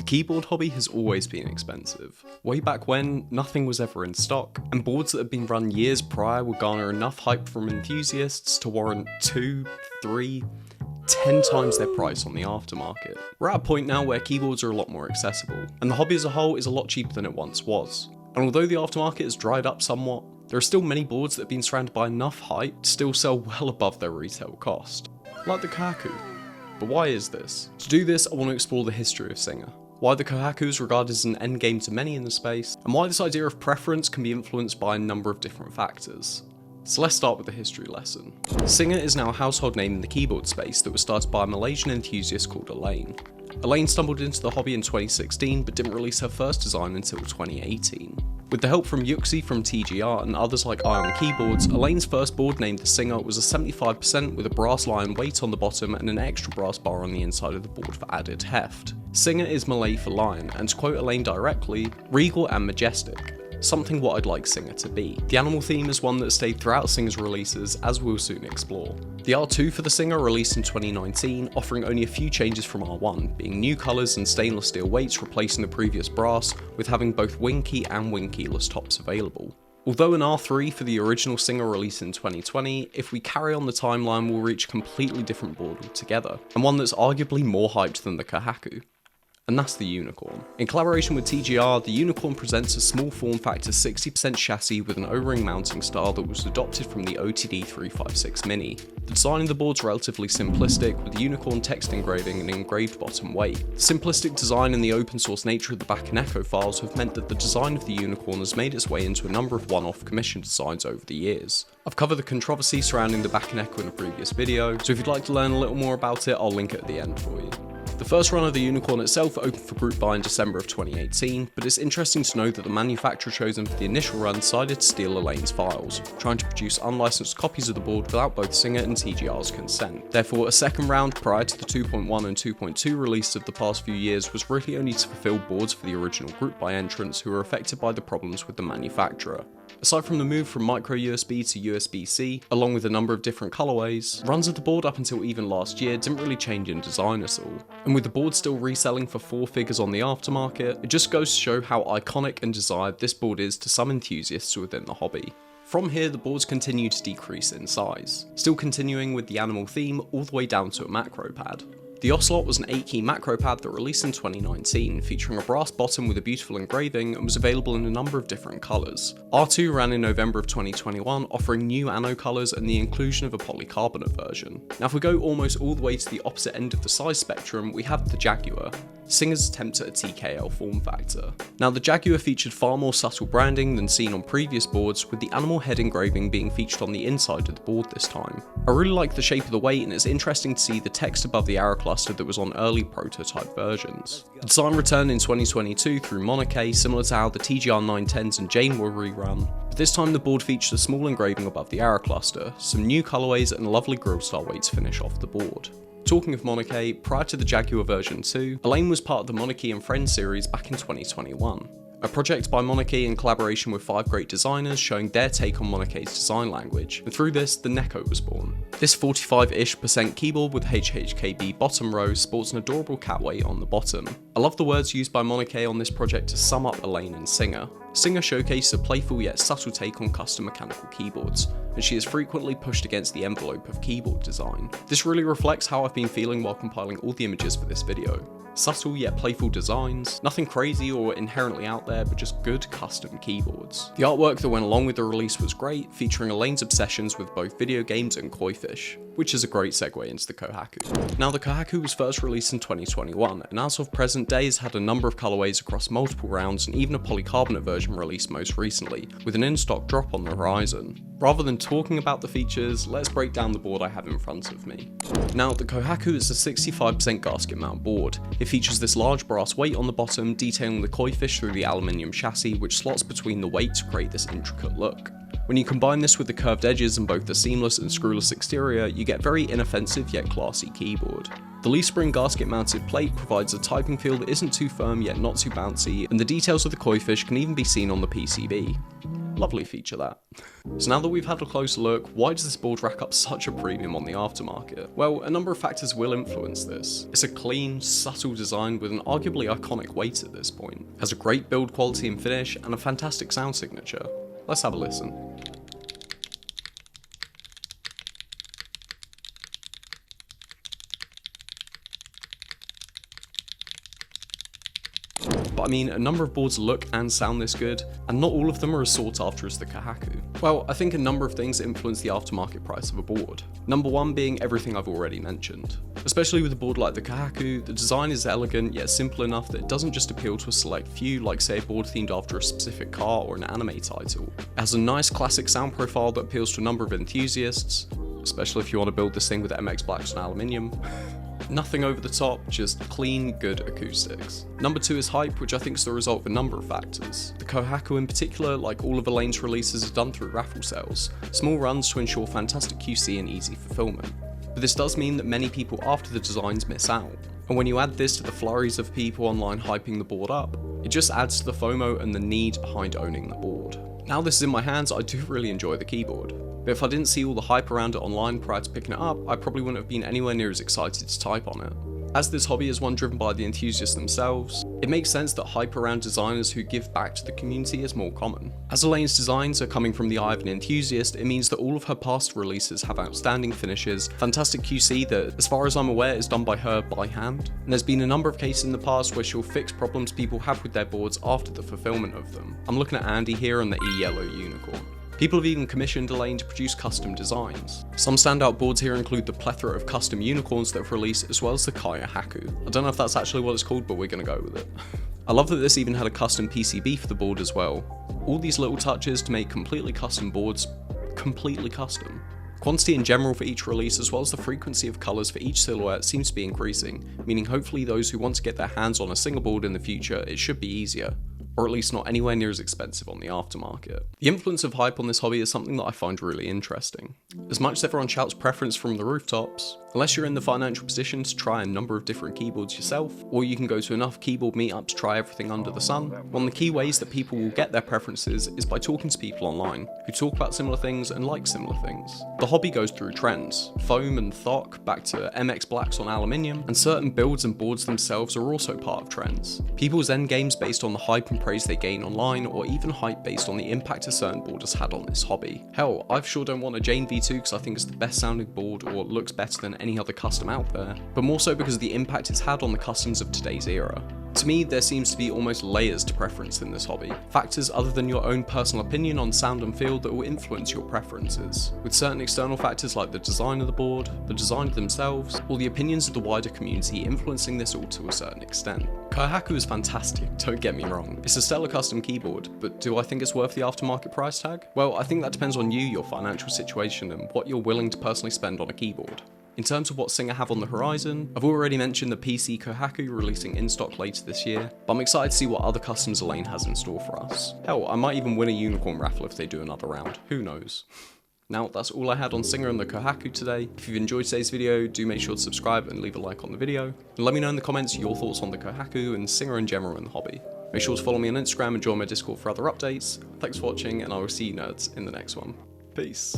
keyboard hobby has always been expensive. Way back when, nothing was ever in stock, and boards that had been run years prior would garner enough hype from enthusiasts to warrant 2, 3, 10 times their price on the aftermarket. We're at a point now where keyboards are a lot more accessible, and the hobby as a whole is a lot cheaper than it once was. And although the aftermarket has dried up somewhat, there are still many boards that have been surrounded by enough hype to still sell well above their retail cost. Like the Kohaku. But why is this? To do this, I want to explore the history of Singa, why the Kohaku is regarded as an endgame to many in the space, and why this idea of preference can be influenced by a number of different factors. So let's start with the history lesson. Singa is now a household name in the keyboard space that was started by a Malaysian enthusiast called Elaine. Elaine stumbled into the hobby in 2016 but didn't release her first design until 2018. With the help from Yuxi from TGR and others like Ion Keyboards, Elaine's first board named the Singa was a 75% with a brass lion weight on the bottom and an extra brass bar on the inside of the board for added heft. Singa is Malay for lion, and to quote Elaine directly, regal and majestic. Something what I'd like Singa to be. The animal theme is one that stayed throughout Singa's releases, as we'll soon explore. The R2 for the Singa released in 2019, offering only a few changes from R1, being new colours and stainless steel weights replacing the previous brass, with having both wing key and wing keyless tops available. Although an R3 for the original Singa released in 2020, if we carry on the timeline we'll reach a completely different board altogether, and one that's arguably more hyped than the Kohaku. And that's the Unicorn. In collaboration with TGR, the Unicorn presents a small form factor 60% chassis with an O-ring mounting style that was adopted from the OTD 356 Mini. The design of the board's relatively simplistic, with the Unicorn text engraving and engraved bottom weight. The simplistic design and the open source nature of the back and echo files have meant that the design of the Unicorn has made its way into a number of one-off commission designs over the years. I've covered the controversy surrounding the back and echo in a previous video, so if you'd like to learn a little more about it, I'll link it at the end for you. The first run of the Unicorn itself opened for group buy in December of 2018, but it's interesting to know that the manufacturer chosen for the initial run decided to steal Elaine's files, trying to produce unlicensed copies of the board without both Singa and TGR's consent. Therefore, a second round prior to the 2.1 and 2.2 release of the past few years was really only to fulfill boards for the original group buy entrants who were affected by the problems with the manufacturer. Aside from the move from micro USB to USB-C, along with a number of different colorways, runs of the board up until even last year didn't really change in design at all. And with the board still reselling for 4 figures on the aftermarket, it just goes to show how iconic and desired this board is to some enthusiasts within the hobby. From here, the boards continue to decrease in size, still continuing with the animal theme all the way down to a macro pad. The Ocelot was an 8-key macro pad that released in 2019, featuring a brass bottom with a beautiful engraving and was available in a number of different colours. R2 ran in November of 2021, offering new anno colours and the inclusion of a polycarbonate version. Now if we go almost all the way to the opposite end of the size spectrum, we have the Jaguar, Singa's attempt at a TKL form factor. Now the Jaguar featured far more subtle branding than seen on previous boards, with the animal head engraving being featured on the inside of the board this time. I really like the shape of the weight, and it's interesting to see the text above the arrow cluster that was on early prototype versions. The design returned in 2022 through Monike, similar to how the TGR 910s and Jane were rerun, but this time the board featured a small engraving above the arrow cluster, some new colourways and a lovely grill style weight to finish off the board. Talking of Monike, prior to the Jaguar version 2, Elaine was part of the Monike and Friends series back in 2021. A project by Monike in collaboration with 5 great designers showing their take on Monike's design language, and through this, the Neko was born. This 45-ish% keyboard with HHKB bottom row sports an adorable cat weight on the bottom. I love the words used by Monike on this project to sum up Elaine and Singa. Singa showcases a playful yet subtle take on custom mechanical keyboards, and she is frequently pushed against the envelope of keyboard design. This really reflects how I've been feeling while compiling all the images for this video. Subtle yet playful designs, nothing crazy or inherently out there, but just good custom keyboards. The artwork that went along with the release was great, featuring Elaine's obsessions with both video games and koi fish, which is a great segue into the Kohaku. Now the Kohaku was first released in 2021, and as of present day has had a number of colorways across multiple rounds and even a polycarbonate version released most recently, with an in-stock drop on the horizon. Rather than talking about the features, let's break down the board I have in front of me. Now, the Kohaku is a 65% gasket mount board. It features this large brass weight on the bottom, detailing the koi fish through the aluminium chassis, which slots between the weight to create this intricate look. When you combine this with the curved edges and both the seamless and screwless exterior, you get very inoffensive yet classy keyboard. The leaf spring gasket mounted plate provides a typing feel that isn't too firm yet not too bouncy, and the details of the koi fish can even be seen on the PCB. Lovely feature that. So now that we've had a closer look, why does this board rack up such a premium on the aftermarket? Well, a number of factors will influence this. It's a clean, subtle design with an arguably iconic weight at this point. It has a great build quality and finish, and a fantastic sound signature. Let's have a listen. But I mean, a number of boards look and sound this good, and not all of them are as sought after as the Kohaku. Well, I think a number of things influence the aftermarket price of a board. Number one being everything I've already mentioned. Especially with a board like the Kohaku, the design is elegant yet simple enough that it doesn't just appeal to a select few, like say a board themed after a specific car or an anime title. It has a nice classic sound profile that appeals to a number of enthusiasts, especially if you want to build this thing with MX Blacks and aluminium. Nothing over the top, just clean, good acoustics. Number two is hype, which I think is the result of a number of factors. The Kohaku in particular, like all of Elaine's releases, is done through raffle sales, small runs to ensure fantastic QC and easy fulfillment. But this does mean that many people after the designs miss out. And when you add this to the flurries of people online hyping the board up, it just adds to the FOMO and the need behind owning the board. Now this is in my hands, I do really enjoy the keyboard. But if I didn't see all the hype around it online prior to picking it up, I probably wouldn't have been anywhere near as excited to type on it. As this hobby is one driven by the enthusiasts themselves, it makes sense that hype around designers who give back to the community is more common. As Elaine's designs are coming from the eye of an enthusiast, it means that all of her past releases have outstanding finishes, fantastic QC that, as far as I'm aware, is done by her by hand. And there's been a number of cases in the past where she'll fix problems people have with their boards after the fulfillment of them. I'm looking at Andy here on the E-Yellow Unicorn. People have even commissioned Elaine to produce custom designs. Some standout boards here include the plethora of custom unicorns that have released, as well as the Kohaku. I don't know if that's actually what it's called, but we're gonna go with it. I love that this even had a custom PCB for the board as well. All these little touches to make completely custom boards, completely custom. Quantity in general for each release, as well as the frequency of colours for each silhouette, seems to be increasing, meaning hopefully those who want to get their hands on a single board in the future, it should be easier. Or at least not anywhere near as expensive on the aftermarket. The influence of hype on this hobby is something that I find really interesting. As much as everyone shouts preference from the rooftops, unless you're in the financial position to try a number of different keyboards yourself, or you can go to enough keyboard meetups to try everything under the sun, one of the key ways that people will get their preferences is by talking to people online, who talk about similar things and like similar things. The hobby goes through trends, foam and thock back to MX Blacks on aluminium, and certain builds and boards themselves are also part of trends. People's endgames based on the hype and praise they gain online, or even hype based on the impact a certain board has had on this hobby. Hell, I sure don't want a Jane V2 because I think it's the best sounding board or looks better than any other custom out there, but more so because of the impact it's had on the customs of today's era. To me, there seems to be almost layers to preference in this hobby, factors other than your own personal opinion on sound and feel that will influence your preferences, with certain external factors like the design of the board, the designer themselves, or the opinions of the wider community influencing this all to a certain extent. Kohaku is fantastic, don't get me wrong, it's a stellar custom keyboard, but do I think it's worth the aftermarket price tag? Well, I think that depends on you, your financial situation, and what you're willing to personally spend on a keyboard. In terms of what Singa have on the horizon, I've already mentioned the PC Kohaku releasing in stock later this year, but I'm excited to see what other customs Elaine has in store for us. Hell, I might even win a unicorn raffle if they do another round, who knows. Now, that's all I had on Singa and the Kohaku today. If you've enjoyed today's video, do make sure to subscribe and leave a like on the video, and let me know in the comments your thoughts on the Kohaku and Singa in general in the hobby. Make sure to follow me on Instagram and join my Discord for other updates. Thanks for watching, and I will see you nerds in the next one. Peace.